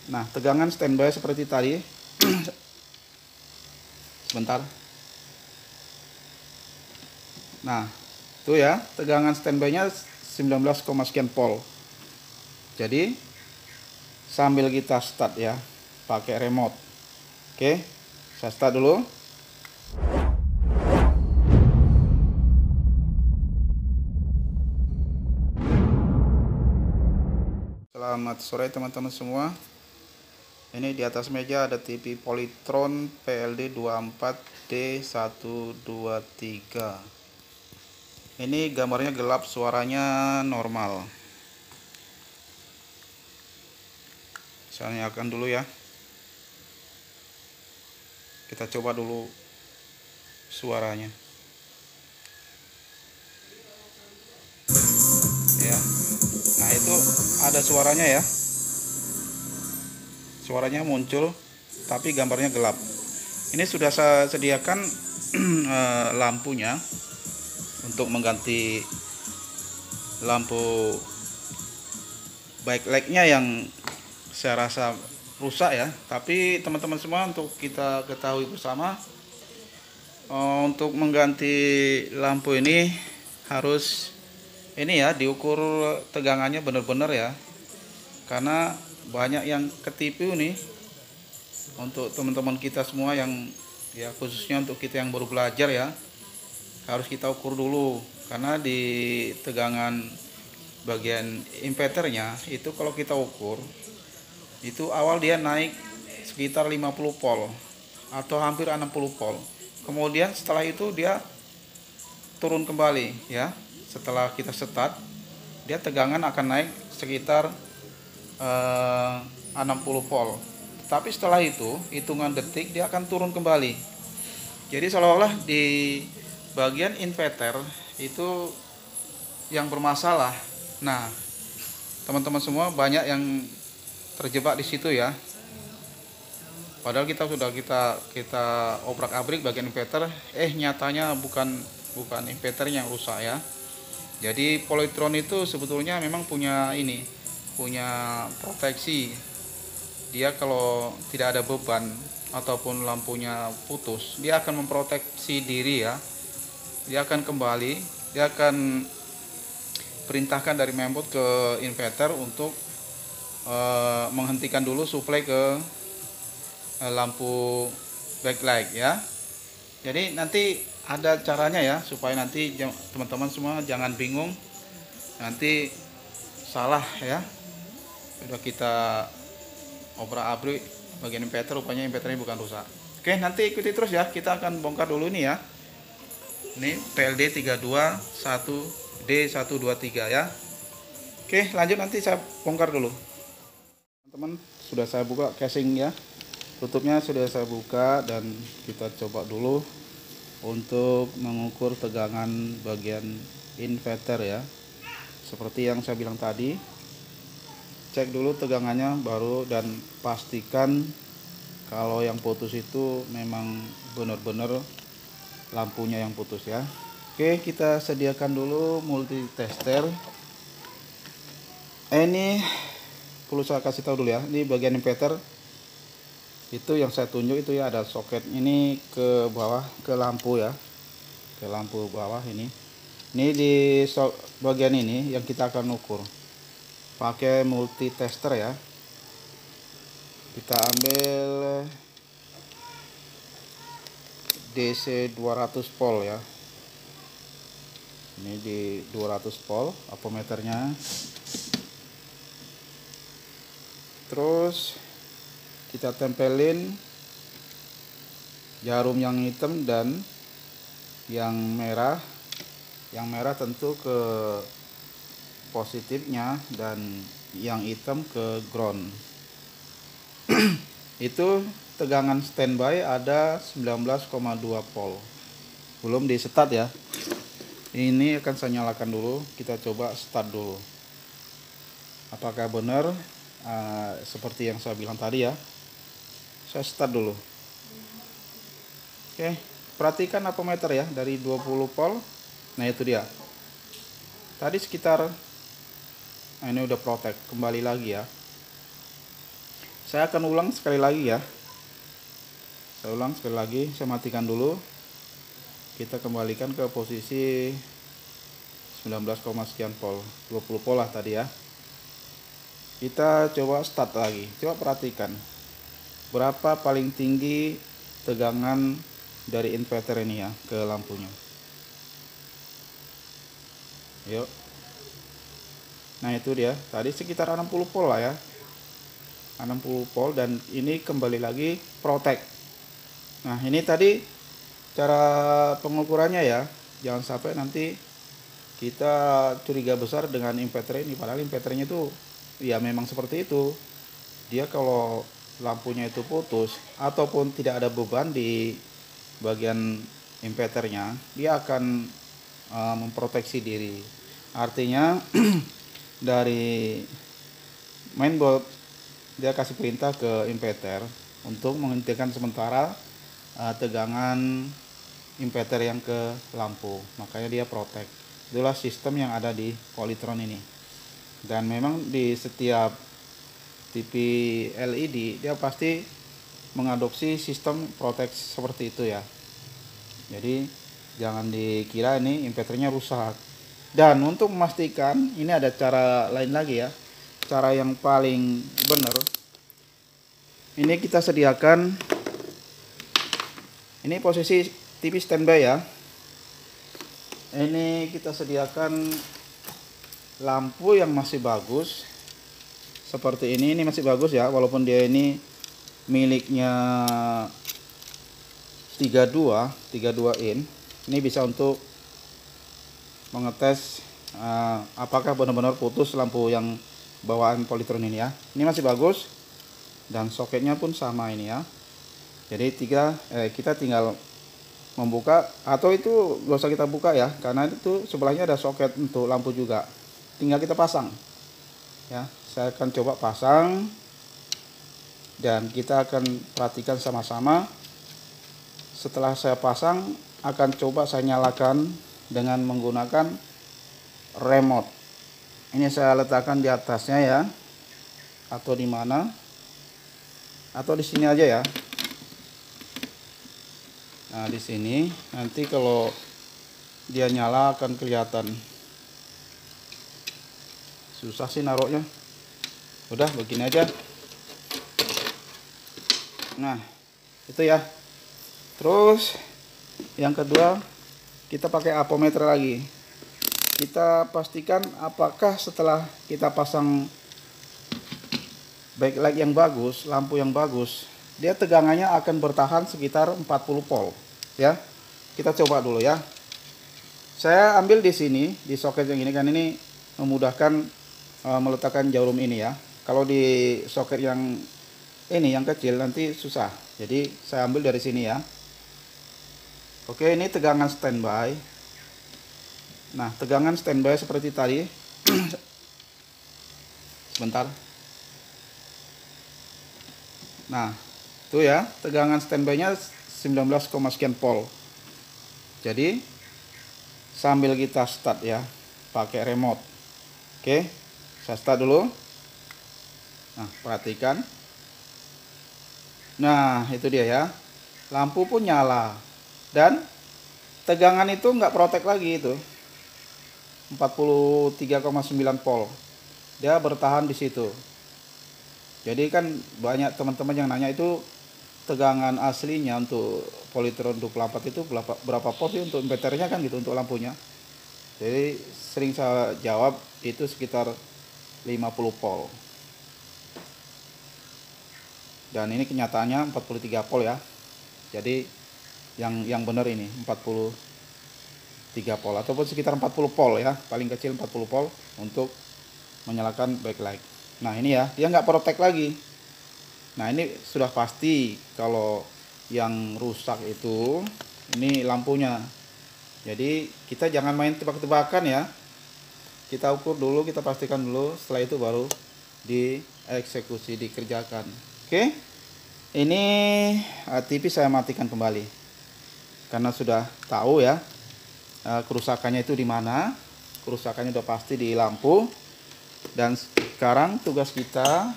Nah, tegangan standby seperti tadi. Sebentar. Nah, itu ya, tegangan standby-nya 19, sekian volt. Jadi sambil kita start ya, pakai remote. Oke, saya start dulu. Selamat sore teman-teman semua. Ini di atas meja ada TV Polytron PLD 24D123. Ini gambarnya gelap, suaranya normal. Saya nyalakan dulu ya. Kita coba dulu suaranya. Ya. Nah, itu ada suaranya ya. Suaranya muncul, tapi gambarnya gelap. Ini sudah saya sediakan lampunya untuk mengganti lampu backlightnya yang saya rasa rusak ya. Tapi teman-teman semua, untuk kita ketahui bersama, untuk mengganti lampu ini harus ini ya, diukur tegangannya benar-benar ya, karena banyak yang ketipu nih. Untuk teman-teman kita semua yang ya, khususnya untuk kita yang baru belajar ya, harus kita ukur dulu, karena di tegangan bagian inverternya itu kalau kita ukur itu awal dia naik sekitar 50 volt atau hampir 60 volt. Kemudian setelah itu dia turun kembali ya. Setelah kita start, dia tegangan akan naik sekitar 60 volt. Tapi setelah itu, hitungan detik dia akan turun kembali. Jadi seolah-olah di bagian inverter itu yang bermasalah. Nah, teman-teman semua banyak yang terjebak di situ ya. Padahal kita sudah kita obrak-abrik bagian inverter, nyatanya bukan inverter yang rusak ya. Jadi Polytron itu sebetulnya memang punya proteksi. Dia kalau tidak ada beban ataupun lampunya putus, dia akan memproteksi diri ya. Dia akan kembali, dia akan perintahkan dari mainboard ke inverter untuk menghentikan dulu suplai ke lampu backlight ya. Jadi nanti ada caranya ya, supaya nanti teman-teman semua jangan bingung, nanti salah ya. Sudah kita obrak-abrik bagian inverter, rupanya inverternya bukan rusak. Oke, nanti ikuti terus ya, kita akan bongkar dulu ini ya. Ini PLD 321D123 ya. Oke, lanjut, nanti saya bongkar dulu. Teman-teman, sudah saya buka casing ya. Tutupnya sudah saya buka, dan kita coba dulu untuk mengukur tegangan bagian inverter ya. Seperti yang saya bilang tadi, cek dulu tegangannya baru, dan pastikan kalau yang putus itu memang benar-benar lampunya yang putus ya. Oke, kita sediakan dulu multitester. Ini perlu saya kasih tahu dulu ya, ini bagian inverter itu yang saya tunjuk itu ya, ada soket ini ke bawah, ke lampu ya, ke lampu bawah ini di bagian ini yang kita akan ukur pakai multitester ya. Kita ambil DC 200 volt ya, ini di 200 volt ampermeternya. Terus kita tempelin jarum yang hitam dan yang merah. Yang merah tentu ke positifnya, dan yang hitam ke ground. Itu tegangan standby ada 19,2 volt. Belum di start ya. Ini akan saya nyalakan dulu, kita coba start dulu. Apakah benar seperti yang saya bilang tadi ya. Saya start dulu. Oke, perhatikan ampermeter ya, dari 20 volt. Nah, itu dia. Tadi sekitar, nah ini udah protect, kembali lagi ya. Saya akan ulang sekali lagi ya. Saya ulang sekali lagi, saya matikan dulu. Kita kembalikan ke posisi 19, sekian volt, 20 volt lah tadi ya. Kita coba start lagi. Coba perhatikan berapa paling tinggi tegangan dari inverter ini ya ke lampunya. Yuk. Nah itu dia, tadi sekitar 60 volt lah ya, 60 volt. Dan ini kembali lagi protect. Nah ini tadi cara pengukurannya ya, jangan sampai nanti kita curiga besar dengan inverter ini, padahal inverternya itu ya memang seperti itu. Dia kalau lampunya itu putus ataupun tidak ada beban di bagian inverternya, dia akan memproteksi diri. Artinya dari mainboard dia kasih perintah ke inverter untuk menghentikan sementara tegangan inverter yang ke lampu, makanya dia protect. Itulah sistem yang ada di Polytron ini. Dan memang di setiap TV LED dia pasti mengadopsi sistem protect seperti itu ya. Jadi jangan dikira ini inverternya rusak. Dan untuk memastikan, ini ada cara lain lagi ya, cara yang paling benar. Ini kita sediakan, ini posisi TV standby ya. Ini kita sediakan lampu yang masih bagus seperti ini masih bagus ya, walaupun dia ini miliknya 32 in. Ini bisa untuk mengetes apakah benar-benar putus lampu yang bawaan Polytron ini ya. Ini masih bagus dan soketnya pun sama ini ya. Jadi kita tinggal membuka, atau itu gak usah kita buka ya, karena itu sebelahnya ada soket untuk lampu juga, tinggal kita pasang ya. Saya akan coba pasang dan kita akan perhatikan sama-sama. Setelah saya pasang, akan coba saya nyalakan dengan menggunakan remote. Ini saya letakkan di atasnya ya, atau di mana, atau di sini aja ya. Nah di sini nanti kalau dia nyala akan kelihatan. Susah sih naruhnya. Udah begini aja. Nah itu ya. Terus yang kedua, kita pakai apometer lagi. Kita pastikan apakah setelah kita pasang backlight yang bagus, lampu yang bagus, dia tegangannya akan bertahan sekitar 40 volt ya. Kita coba dulu ya. Saya ambil di sini, di soket yang ini, kan ini memudahkan meletakkan jarum ini ya. Kalau di soket yang ini yang kecil nanti susah. Jadi saya ambil dari sini ya. Oke, ini tegangan standby. Nah, tegangan standby seperti tadi. Sebentar. Nah, itu ya, tegangan standby-nya 19, sekian volt. Jadi sambil kita start ya, pakai remote. Oke, saya start dulu. Nah, perhatikan. Nah, itu dia ya. Lampu pun nyala. Dan tegangan itu nggak protek lagi itu. 43,9 volt. Dia bertahan di situ. Jadi kan banyak teman-teman yang nanya itu tegangan aslinya untuk Polytron 24 itu berapa volt sih untuk inverternya kan gitu, untuk lampunya. Jadi sering saya jawab itu sekitar 50 volt. Dan ini kenyataannya 43 volt ya. Jadi yang benar ini 43 volt ataupun sekitar 40 volt ya, paling kecil 40 volt untuk menyalakan backlight. Nah ini ya, dia nggak protek lagi. Nah ini sudah pasti kalau yang rusak itu ini lampunya. Jadi kita jangan main tebak-tebakan ya. Kita ukur dulu, kita pastikan dulu, setelah itu baru dieksekusi, dikerjakan. Oke, ini TV saya matikan kembali karena sudah tahu ya kerusakannya itu di mana. Kerusakannya udah pasti di lampu. Dan sekarang tugas kita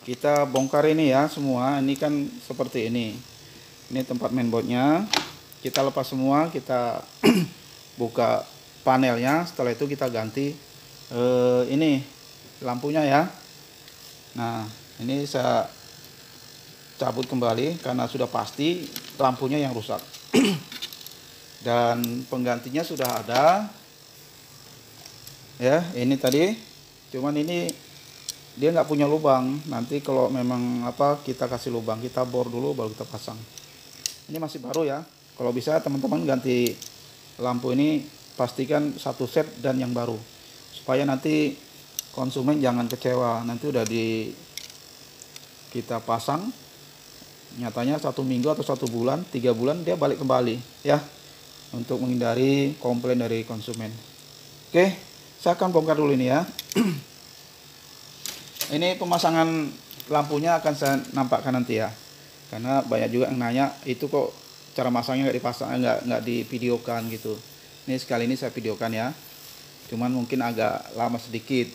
kita bongkar ini ya semua. Ini kan seperti ini. Ini tempat mainboardnya. Kita lepas semua, kita buka panelnya. Setelah itu kita ganti ini lampunya ya. Nah, ini saya cabut kembali karena sudah pasti lampunya yang rusak. Dan penggantinya sudah ada. Ya, ini tadi. Cuman ini dia nggak punya lubang. Nanti kalau memang kita kasih lubang, kita bor dulu baru kita pasang. Ini masih baru ya. Kalau bisa teman-teman ganti lampu ini pastikan satu set dan yang baru, supaya nanti konsumen jangan kecewa. Nanti udah kita pasang, nyatanya 1 minggu atau 1 bulan, 3 bulan dia balik kembali ya, untuk menghindari komplain dari konsumen. Oke, saya akan bongkar dulu ini ya. Ini pemasangan lampunya akan saya nampakkan nanti ya, karena banyak juga yang nanya itu kok cara masangnya nggak dipasang, nggak divideokan gitu. Ini sekali ini saya videokan ya, cuman mungkin agak lama sedikit.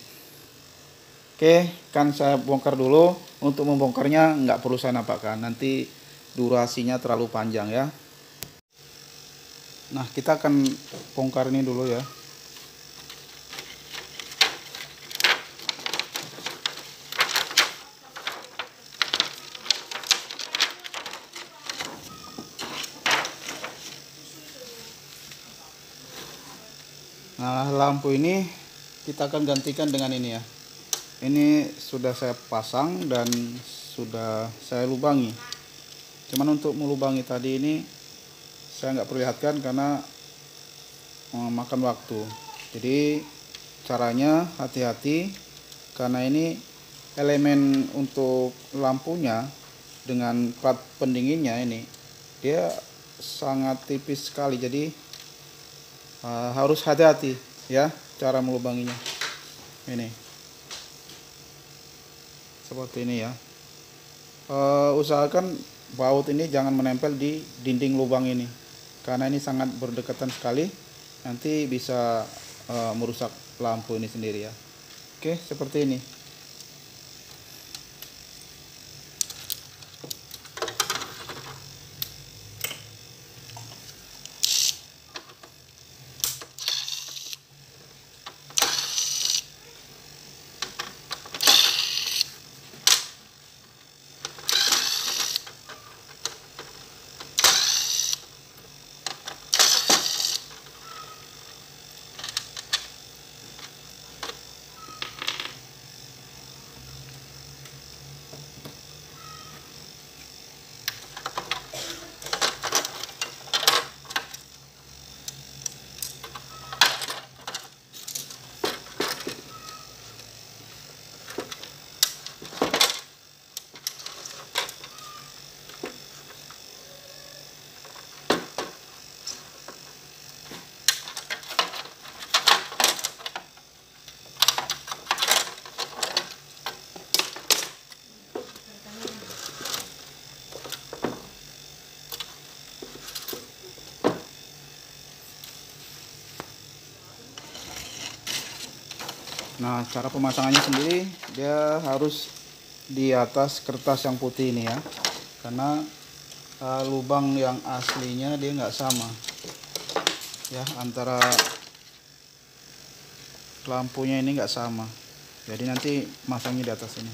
Oke, kan saya bongkar dulu. Untuk membongkarnya nggak perlu saya nampakkan, nanti durasinya terlalu panjang ya. Nah, kita akan bongkar ini dulu ya. Nah, lampu ini kita akan gantikan dengan ini ya. Ini sudah saya pasang dan sudah saya lubangi. Cuman untuk melubangi tadi ini saya nggak perlihatkan karena memakan waktu. Jadi caranya hati-hati, karena ini elemen untuk lampunya dengan plat pendinginnya ini dia sangat tipis sekali. Jadi harus hati-hati ya cara melubanginya. Ini seperti ini ya. Usahakan baut ini jangan menempel di dinding lubang ini, karena ini sangat berdekatan sekali, nanti bisa merusak lampu ini sendiri ya. Oke, seperti ini. Nah, cara pemasangannya sendiri dia harus di atas kertas yang putih ini ya, karena lubang yang aslinya dia nggak sama ya, antara lampunya ini nggak sama, jadi nanti masangnya di atas ini.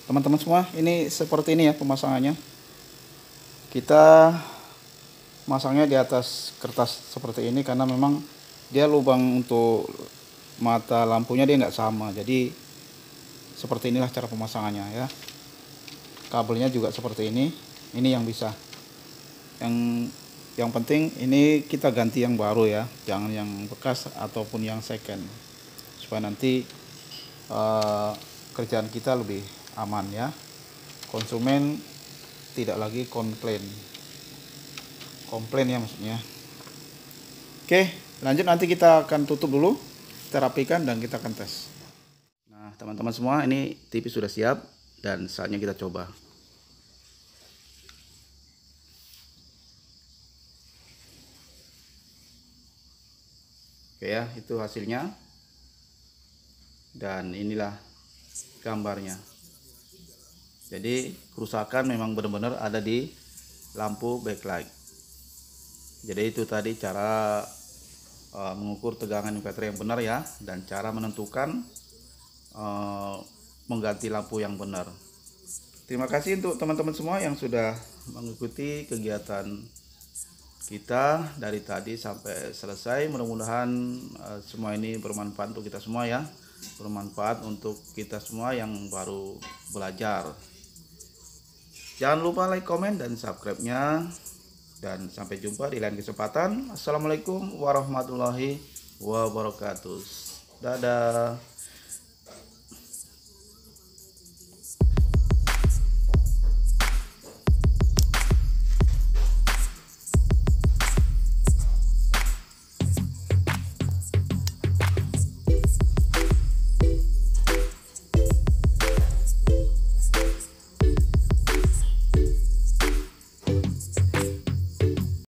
teman-teman semua, ini seperti ini ya pemasangannya. Kita masangnya di atas kertas seperti ini karena memang dia lubang untuk mata lampunya dia nggak sama, jadi seperti inilah cara pemasangannya ya. Kabelnya juga seperti ini yang bisa, yang penting ini kita ganti yang baru ya, jangan yang bekas ataupun yang second, supaya nanti kerjaan kita lebih aman ya, konsumen tidak lagi komplain ya maksudnya. Oke, lanjut, nanti kita akan tutup dulu, kita rapikan dan kita akan tes. Nah teman-teman semua, ini TV sudah siap dan saatnya kita coba. Oke ya, itu hasilnya dan inilah gambarnya. Jadi kerusakan memang benar-benar ada di lampu backlight. Jadi itu tadi cara mengukur tegangan inverter yang benar ya, dan cara menentukan mengganti lampu yang benar. Terima kasih untuk teman-teman semua yang sudah mengikuti kegiatan kita dari tadi sampai selesai. Mudah-mudahan semua ini bermanfaat untuk kita semua ya, bermanfaat untuk kita semua yang baru belajar. Jangan lupa like, komen, dan subscribe-nya. Dan sampai jumpa di lain kesempatan. Assalamualaikum warahmatullahi wabarakatuh. Dadah.